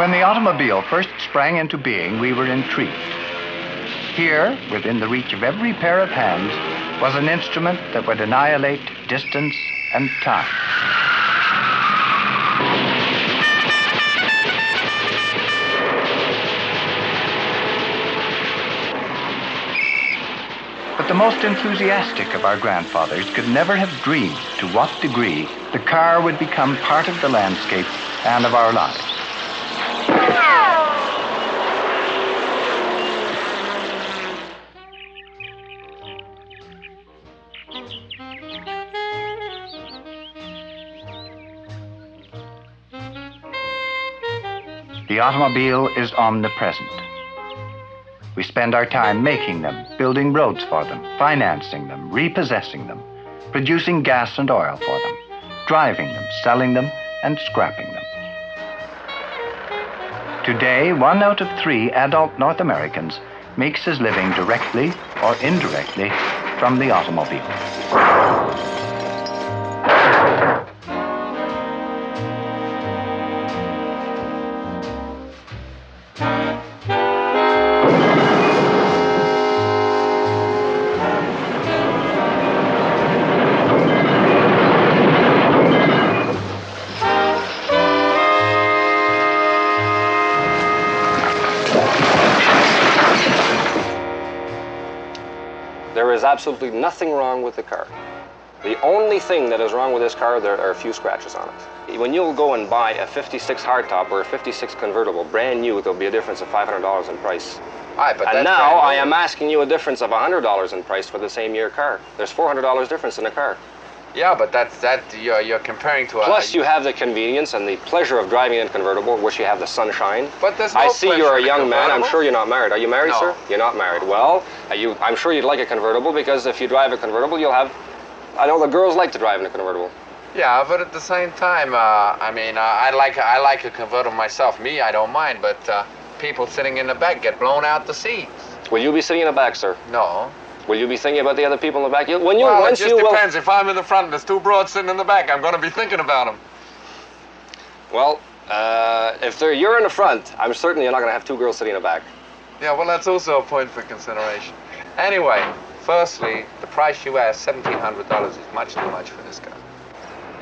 When the automobile first sprang into being, we were intrigued. Here, within the reach of every pair of hands, was an instrument that would annihilate distance and time. But the most enthusiastic of our grandfathers could never have dreamed to what degree the car would become part of the landscape and of our lives. The automobile is omnipresent. We spend our time making them, building roads for them, financing them, repossessing them, producing gas and oil for them, driving them, selling them, and scrapping them. Today, 1 out of 3 adult North Americans makes his living directly or indirectly from the automobile. There is absolutely nothing wrong with the car. The only thing that is wrong with this car, there are a few scratches on it. When you'll go and buy a 56 hardtop or a 56 convertible, brand new, there'll be a difference of $500 in price. Aye, but and now I am asking you a difference of $100 in price for the same year car. There's $400 difference in a car. Yeah, but you're comparing to a... Plus you have the convenience and the pleasure of driving in a convertible, which you have the sunshine. But there's no I see you're a young man. I'm convertible. sure you're not married. Are you married, No. sir? You're not married. Well, I'm sure you'd like a convertible, because if you drive a convertible, you'll have... I know the girls like to drive in a convertible. Yeah, but at the same time, I like a convertible myself. Me, I don't mind, but people sitting in the back get blown out the seats. Will you be sitting in the back, sir? No. Will you be thinking about the other people in the back? It just depends. If I'm in the front and there's 2 broads sitting in the back, I'm going to be thinking about them. Well, if you're in the front, I'm certain you're not going to have 2 girls sitting in the back. Yeah, well, that's also a point for consideration. Anyway, firstly, the price you asked, $1,700, is much too much for this car.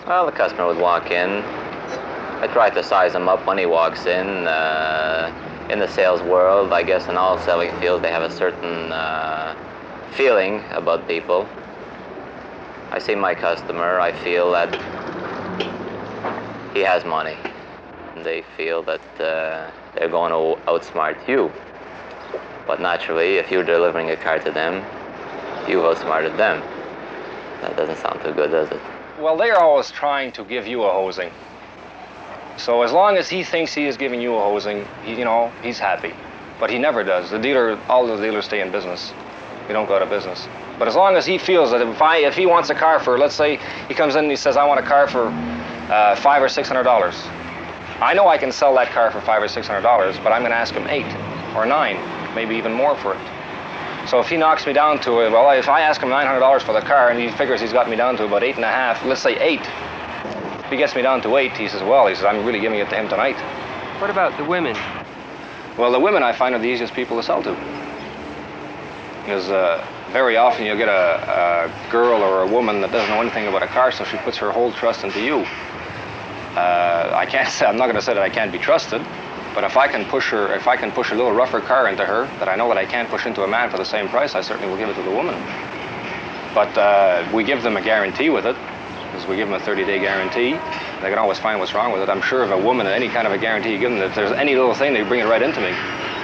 Well, the customer would walk in. I try to size him up when he walks in. In the sales world, I guess in all selling fields, they have a certain feeling about people. I see my customer, I feel that he has money. They feel that they're going to outsmart you. But naturally, if you're delivering a car to them, you've outsmarted them. That doesn't sound too good, does it? Well, they're always trying to give you a hosing. So as long as he thinks he is giving you a hosing, he's happy. But he never does. All the dealers stay in business. We don't go out of business. But as long as he feels that if he wants a car for, let's say, he comes in and he says, I want a car for $500 or $600. I know I can sell that car for $500 or $600, but I'm going to ask him 8 or 9, maybe even more for it. So if he knocks me down to it, well, if I ask him $900 for the car and he figures he's got me down to about 8.5, let's say 8. If he gets me down to 8, he says, I'm really giving it to him tonight. What about the women? Well, the women I find are the easiest people to sell to. Because very often you'll get a girl or a woman that doesn't know anything about a car, so she puts her whole trust into you. I'm not going to say that I can't be trusted, but if I can push a little rougher car into her that I know that I can't push into a man for the same price, I certainly will give it to the woman. But we give them a guarantee with it, because we give them a 30-day guarantee. They can always find what's wrong with it. I'm sure if a woman, any kind of a guarantee you give them, if there's any little thing, they bring it right into me.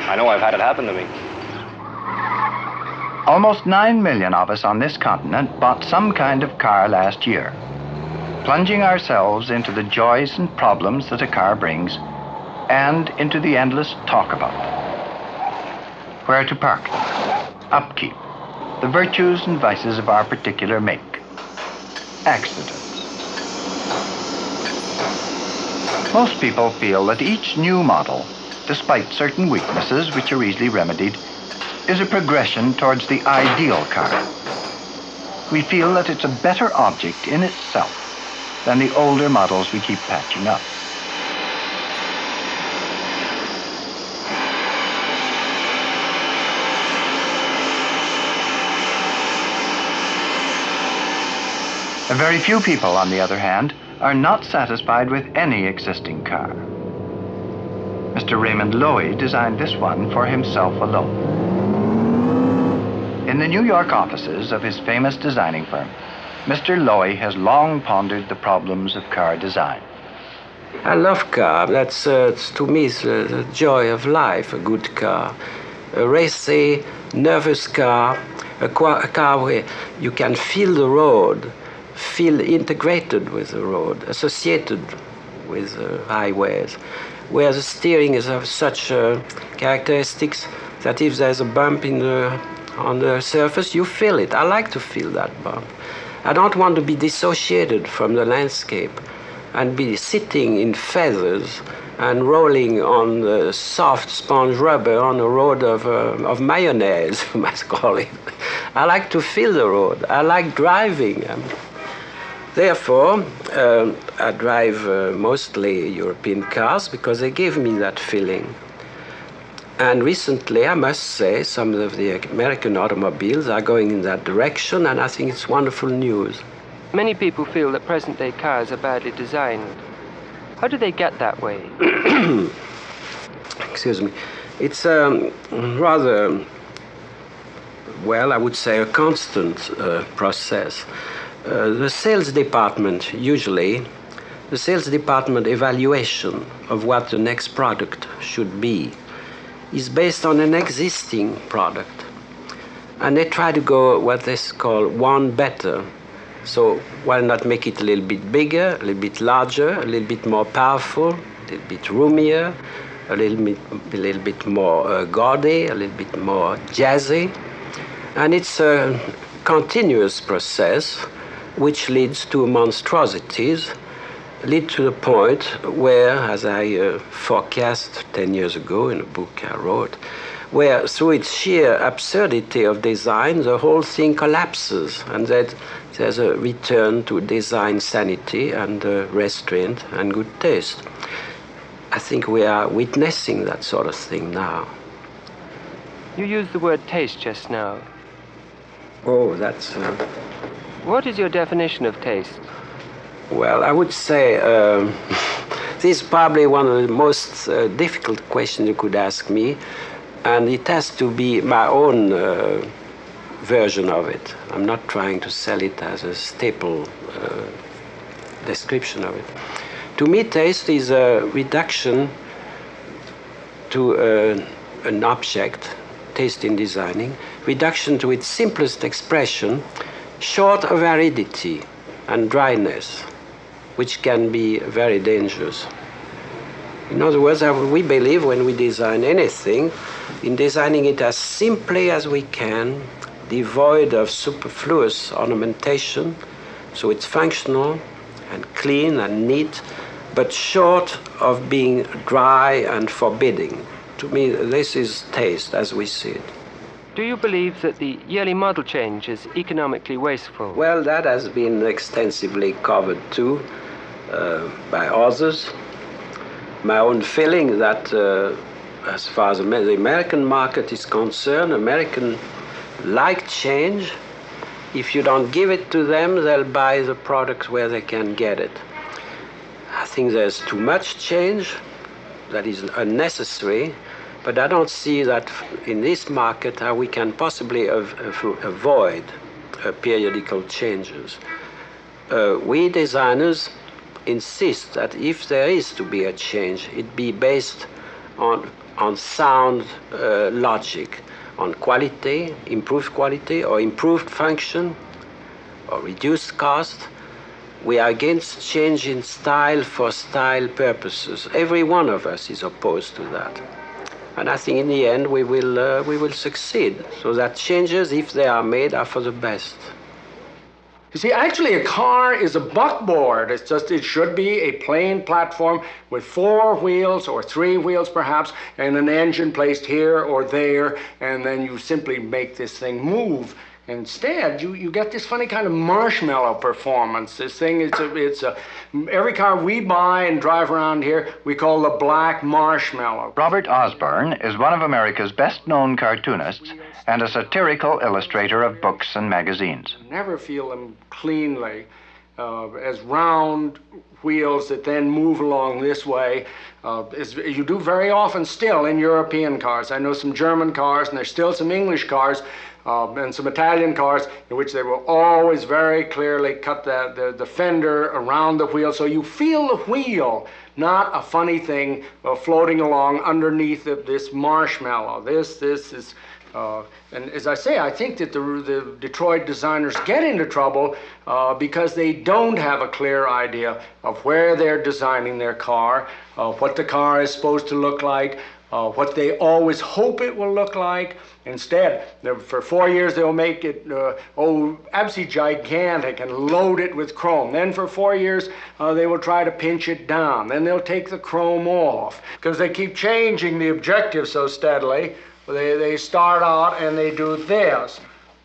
I know I've had it happen to me. Almost 9 million of us on this continent bought some kind of car last year, plunging ourselves into the joys and problems that a car brings, and into the endless talk about them. Where to park them, upkeep, the virtues and vices of our particular make, accidents. Most people feel that each new model, despite certain weaknesses which are easily remedied, is a progression towards the ideal car. We feel that it's a better object in itself than the older models we keep patching up. Very few people, on the other hand, are not satisfied with any existing car. Mr. Raymond Loewy designed this one for himself alone. In the New York offices of his famous designing firm, Mr. Loewy has long pondered the problems of car design. I love car. That's, to me, it's the joy of life, a good car. A racy, nervous car, a car where you can feel the road, feel integrated with the road, associated with highways, where the steering is of such characteristics that if there's a bump on the surface, you feel it. I like to feel that bump. I don't want to be dissociated from the landscape and be sitting in feathers and rolling on the soft sponge rubber on a road of mayonnaise, you must call it. I like to feel the road. I like driving. Therefore, I drive mostly European cars because they give me that feeling. And recently, I must say, some of the American automobiles are going in that direction, and I think it's wonderful news. Many people feel that present-day cars are badly designed. How do they get that way? Excuse me. It's rather, well, I would say a constant process. The sales department, usually, the sales department evaluation of what the next product should be is based on an existing product. And they try to go what they call one better. So why not make it a little bit bigger, a little bit larger, a little bit more powerful, a little bit roomier, a little bit more gaudy, a little bit more jazzy. And it's a continuous process which leads to monstrosities, lead to the point where, as I forecast 10 years ago in a book I wrote, where through its sheer absurdity of design, the whole thing collapses, and that there's a return to design sanity and restraint and good taste. I think we are witnessing that sort of thing now. You used the word taste just now. Oh, that's... What is your definition of taste? Well, I would say this is probably one of the most difficult questions you could ask me, and it has to be my own version of it. I'm not trying to sell it as a staple description of it. To me, taste is a reduction to an object, taste in designing, reduction to its simplest expression, short of aridity and dryness, which can be very dangerous. In other words, we believe when we design anything, in designing it as simply as we can, devoid of superfluous ornamentation, so it's functional and clean and neat, but short of being dry and forbidding. To me, this is taste as we see it. Do you believe that the yearly model change is economically wasteful? Well, that has been extensively covered too by others. My own feeling that as far as the American market is concerned, Americans like change. If you don't give it to them, they'll buy the products where they can get it. I think there's too much change that is unnecessary, but I don't see that in this market how we can possibly avoid periodical changes. We designers insist that if there is to be a change, it be based on sound logic, on quality, or improved function, or reduced cost. We are against change in style for style purposes. Every one of us is opposed to that. And I think in the end we will succeed, so that changes, if they are made, are for the best. You see, actually a car is a buckboard. It should be a plain platform with 4 wheels or 3 wheels perhaps, and an engine placed here or there, and then you simply make this thing move. Instead, you get this funny kind of marshmallow performance. This thing, every car we buy and drive around here, we call the black marshmallow. Robert Osborne is one of America's best-known cartoonists and a satirical illustrator of books and magazines. Never feel them cleanly. as round wheels that then move along this way, as you do very often still in European cars. I know some German cars, and there's still some English cars, and some Italian cars in which they will always very clearly cut the fender around the wheel, so you feel the wheel, not a funny thing floating along underneath this marshmallow. This is, and as I say, I think that the Detroit designers get into trouble because they don't have a clear idea of where they're designing their car, what the car is supposed to look like, what they always hope it will look like. Instead, for 4 years they'll make it absolutely gigantic and load it with chrome. Then for 4 years they will try to pinch it down. Then they'll take the chrome off because they keep changing the objective so steadily. They start out and they do this,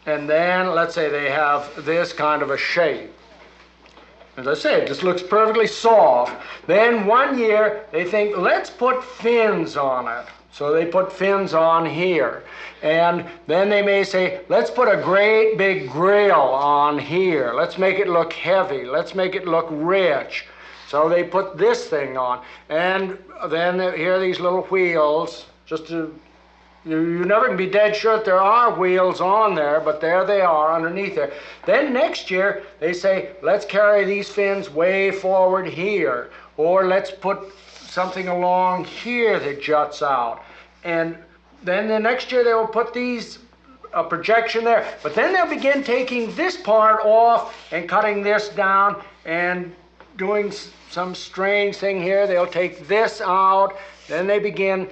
and then let's say they have this kind of a shape. As I say, it just looks perfectly soft. Then 1 year they think, let's put fins on it. So they put fins on here. And then they may say, let's put a great big grill on here. Let's make it look heavy. Let's make it look rich. So they put this thing on. And then here are these little wheels, just to, you never can be dead sure that there are wheels on there, but there they are underneath there. Then next year they say, let's carry these fins way forward here, or let's put something along here that juts out. And then the next year they will put these projection there, but then they'll begin taking this part off and cutting this down and doing some strange thing here. They'll take this out, then they begin.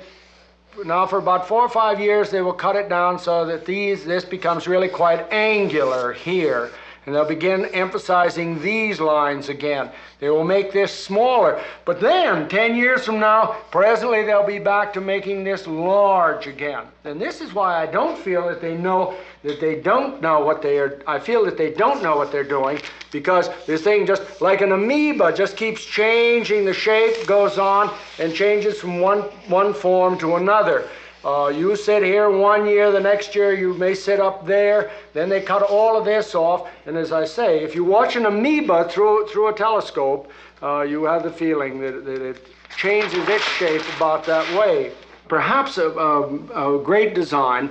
Now for about 4 or 5 years they will cut it down so that this becomes really quite angular here, and they'll begin emphasizing these lines again. They will make this smaller, but then 10 years from now, presently they'll be back to making this large again. And this is why I don't feel that they know that they don't know what they are. I feel that they don't know what they're doing, because this thing, just like an amoeba, just keeps changing. The shape goes on and changes from one form to another. You sit here 1 year, the next year you may sit up there, then they cut all of this off, and as I say, if you watch an amoeba through a telescope, you have the feeling that it changes its shape about that way. Perhaps a great design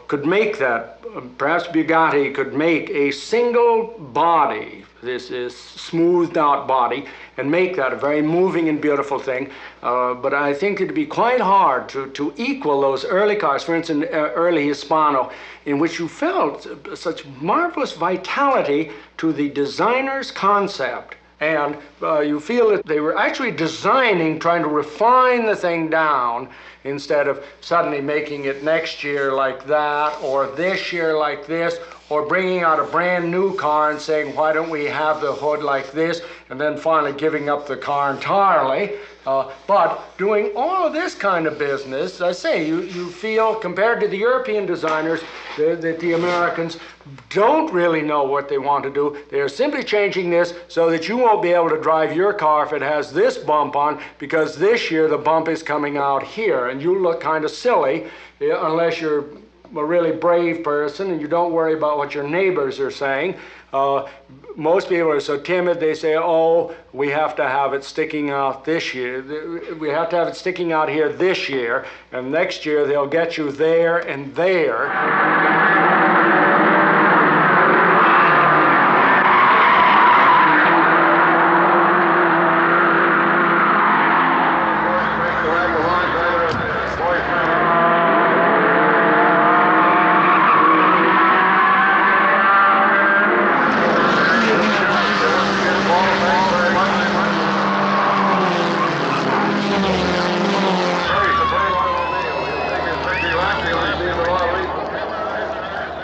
could make that. Perhaps Bugatti could make a single body, this is smoothed out body, and make that a very moving and beautiful thing. But I think it'd be quite hard to equal those early cars, for instance, early Hispano, in which you felt such marvelous vitality to the designer's concept. And you feel that they were actually designing, trying to refine the thing down, instead of suddenly making it next year like that, or this year like this, or bringing out a brand new car and saying, why don't we have the hood like this, and then finally giving up the car entirely. But doing all of this kind of business, I say, you feel, compared to the European designers, that the Americans don't really know what they want to do. They're simply changing this so that you won't be able to drive your car if it has this bump on, because this year the bump is coming out here, and you look kind of silly unless you're a really brave person and you don't worry about what your neighbors are saying. Most people are so timid, they say, oh, we have to have it sticking out this year. We have to have it sticking out here this year, and next year they'll get you there and there.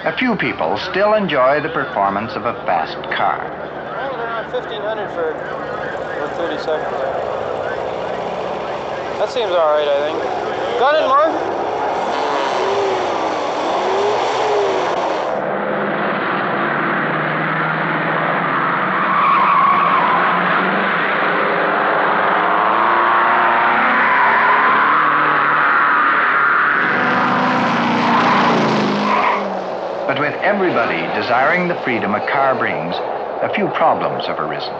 A few people still enjoy the performance of a fast car. Around 1,500 for 30 seconds. That seems all right, I think. Got it, Mark? But with everybody desiring the freedom a car brings, a few problems have arisen.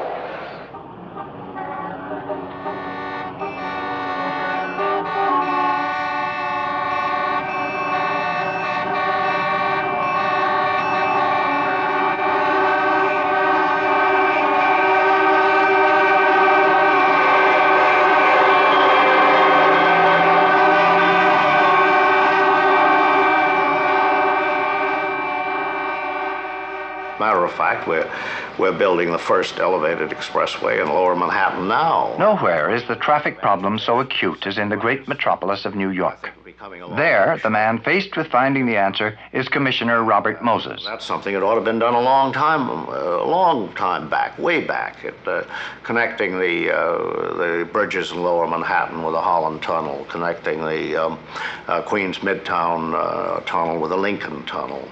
Matter of fact, we're building the first elevated expressway in lower Manhattan now. Nowhere is the traffic problem so acute as in the great metropolis of New York. There, the man faced with finding the answer is Commissioner Robert Moses. That's something that ought to have been done a long time back, way back, connecting the bridges in lower Manhattan with the Holland Tunnel, connecting the Queens Midtown Tunnel with the Lincoln Tunnel.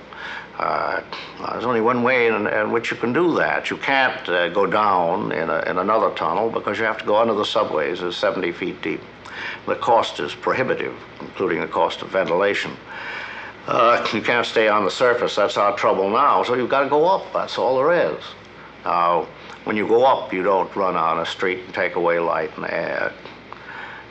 There's only one way in which you can do that. You can't go down in another tunnel because you have to go under the subways. It's 70 feet deep. The cost is prohibitive, including the cost of ventilation. You can't stay on the surface. That's our trouble now. So you've got to go up. That's all there is. Now, when you go up, you don't run on a street and take away light and air.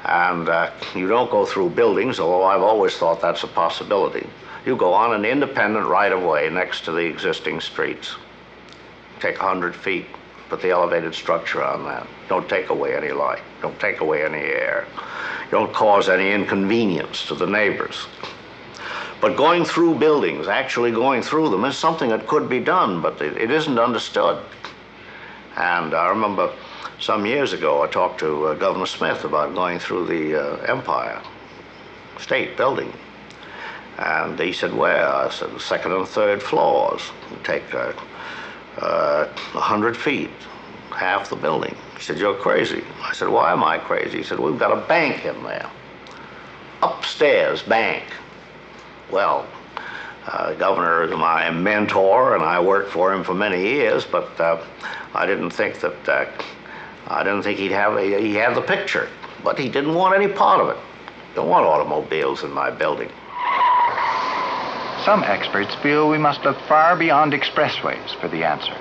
And you don't go through buildings, although I've always thought that's a possibility. You go on an independent right-of-way next to the existing streets. Take 100 feet, put the elevated structure on that. Don't take away any light. Don't take away any air. Don't cause any inconvenience to the neighbors. But going through buildings, actually going through them, is something that could be done, but it isn't understood. And I remember some years ago, I talked to Governor Smith about going through the Empire State Building. And he said, where? I said, the second and third floors. It'd take 100 feet, half the building. He said, you're crazy. I said, why am I crazy? He said, we've got a bank in there. Upstairs bank. Well, the governor is my mentor, and I worked for him for many years, but I didn't think he had the picture. But he didn't want any part of it. Don't want automobiles in my building. Some experts feel we must look far beyond expressways for the answer.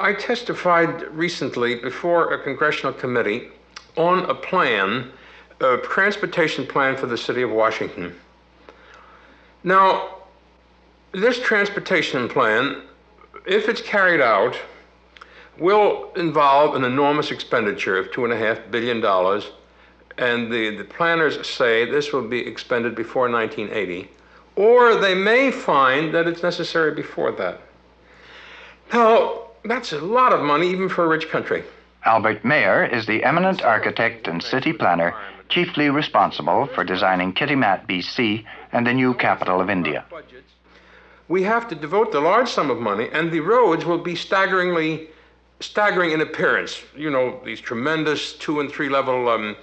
I testified recently before a congressional committee on a plan, a transportation plan for the city of Washington. Now, this transportation plan, if it's carried out, will involve an enormous expenditure of $2.5 billion, and the planners say this will be expended before 1980. Or they may find that it's necessary before that. Now, that's a lot of money even for a rich country. Albert Mayer is the eminent architect and city planner chiefly responsible for designing Kitimat, BC, and the new capital of India. We have to devote a large sum of money, and the roads will be staggering in appearance. You know, these tremendous 2- and 3-level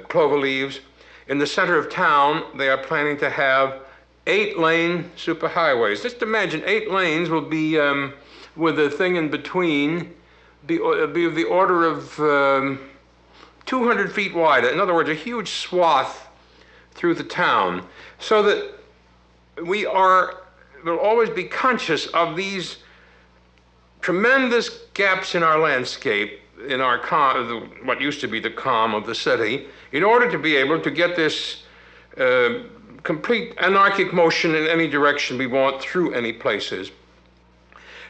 clover leaves. In the center of town, they are planning to have 8-lane superhighways. Just imagine 8 lanes will be with a thing in between, be of the order of 200 feet wide. In other words, a huge swath through the town, so that we will always be conscious of these tremendous gaps in our landscape, in our what used to be the calm of the city, in order to be able to get this complete anarchic motion in any direction we want through any places.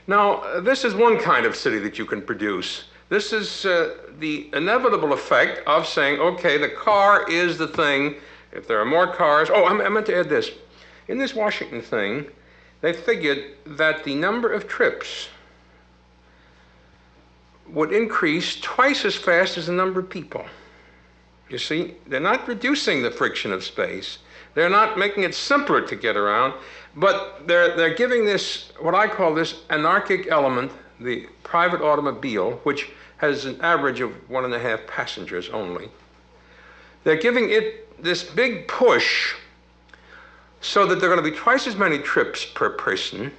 Now, this is one kind of city that you can produce. This is the inevitable effect of saying, okay, the car is the thing. If there are more cars, I meant to add this. In this Washington thing, they figured that the number of trips would increase twice as fast as the number of people. You see, they're not reducing the friction of space. They're not making it simpler to get around, but they're giving this, what I call this anarchic element, the private automobile, which has an average of 1.5 passengers only. They're giving it this big push so that there are going to be twice as many trips per person,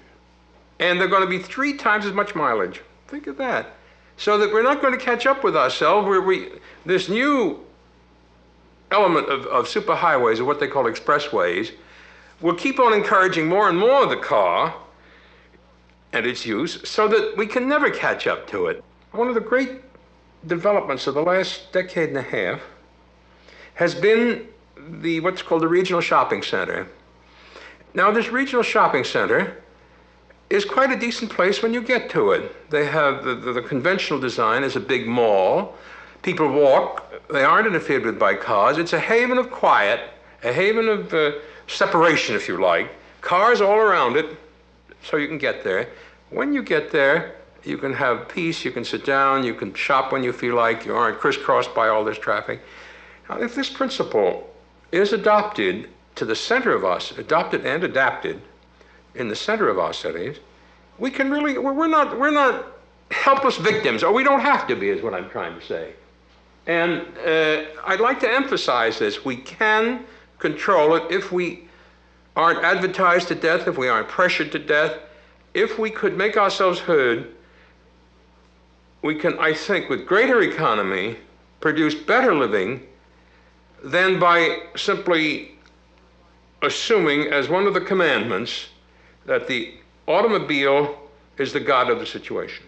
and they're going to be 3 times as much mileage. Think of that. So that we're not going to catch up with ourselves. This new element of superhighways, or what they call expressways, will keep on encouraging more and more of the car, and its use so that we can never catch up to it. One of the great developments of the last decade and a half has been what's called the regional shopping center. Now, this regional shopping center is quite a decent place when you get to it. They have the conventional design is a big mall. People walk. They aren't interfered with by cars. It's a haven of quiet, a haven of separation, if you like. Cars all around it, so you can get there. When you get there, you can have peace, you can sit down, you can shop when you feel like, you aren't crisscrossed by all this traffic. Now, if this principle is adopted to the center of us, adopted and adapted in the center of our cities, we can really, we're not helpless victims, or we don't have to be, is what I'm trying to say. And I'd like to emphasize this. We can control it if we aren't advertised to death, if we aren't pressured to death. If we could make ourselves heard, we can, I think, with greater economy, produce better living than by simply assuming as one of the commandments that the automobile is the god of the situation.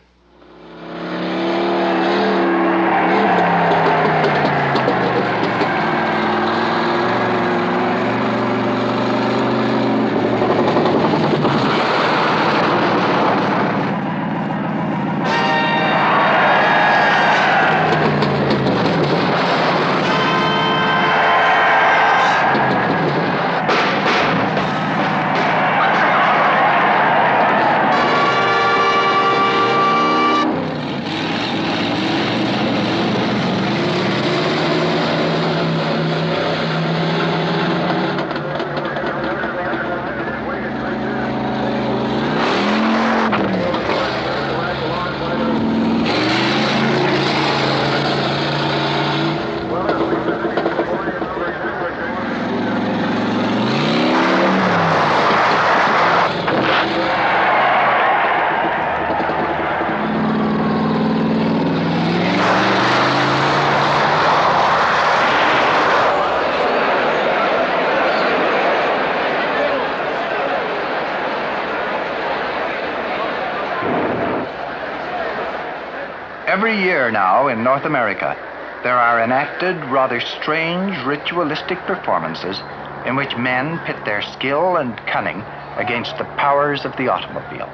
Every year now in North America, there are enacted rather strange ritualistic performances in which men pit their skill and cunning against the powers of the automobile.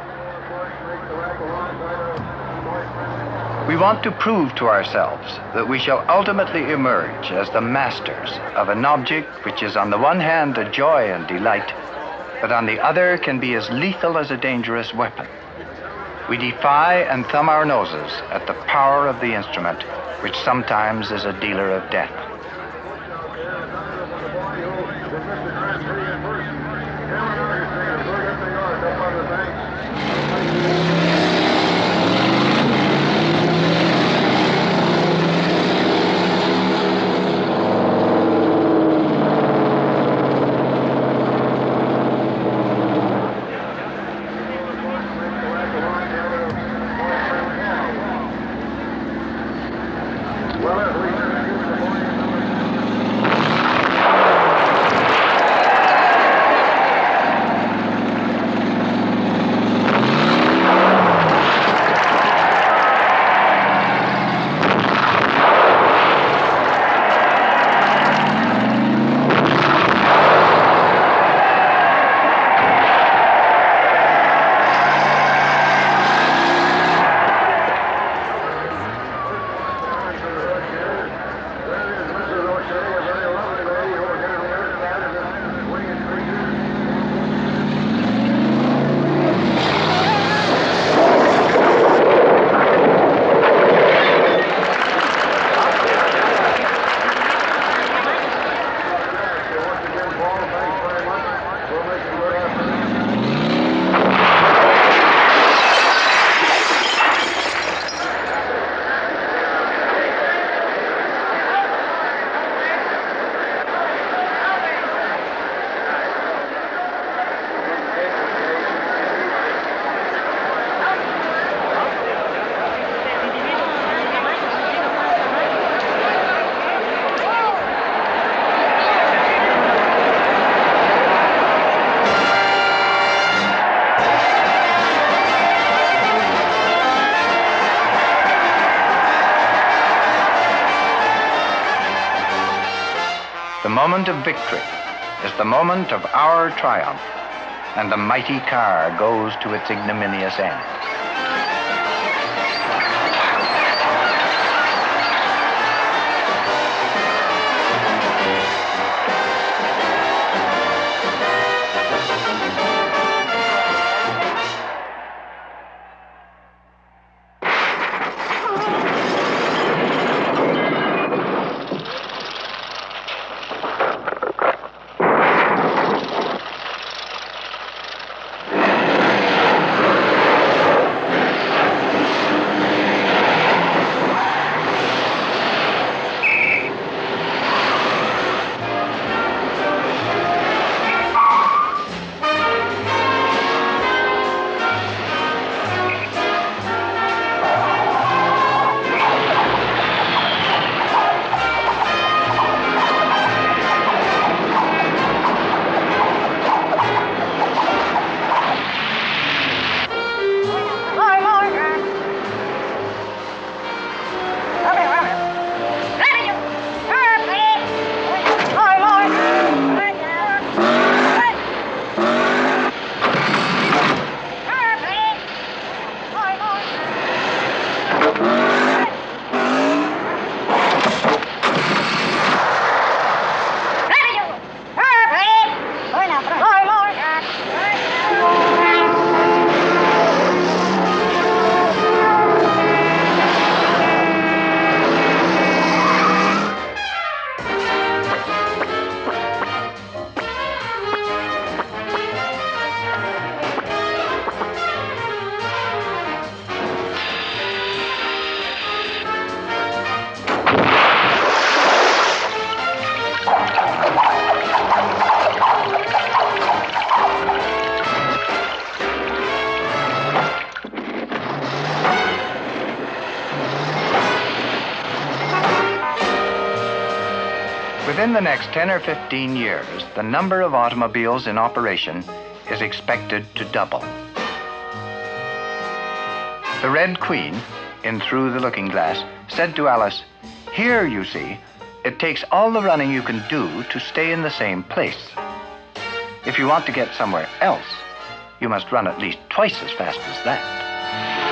We want to prove to ourselves that we shall ultimately emerge as the masters of an object which is on the one hand a joy and delight, but on the other can be as lethal as a dangerous weapon. We defy and thumb our noses at the power of the instrument, which sometimes is a dealer of death. Well, moment of victory is the moment of our triumph, and the mighty car goes to its ignominious end. Within the next 10 or 15 years, the number of automobiles in operation is expected to double. The Red Queen, in Through the Looking Glass, said to Alice, "Here, you see, it takes all the running you can do to stay in the same place. If you want to get somewhere else, you must run at least twice as fast as that."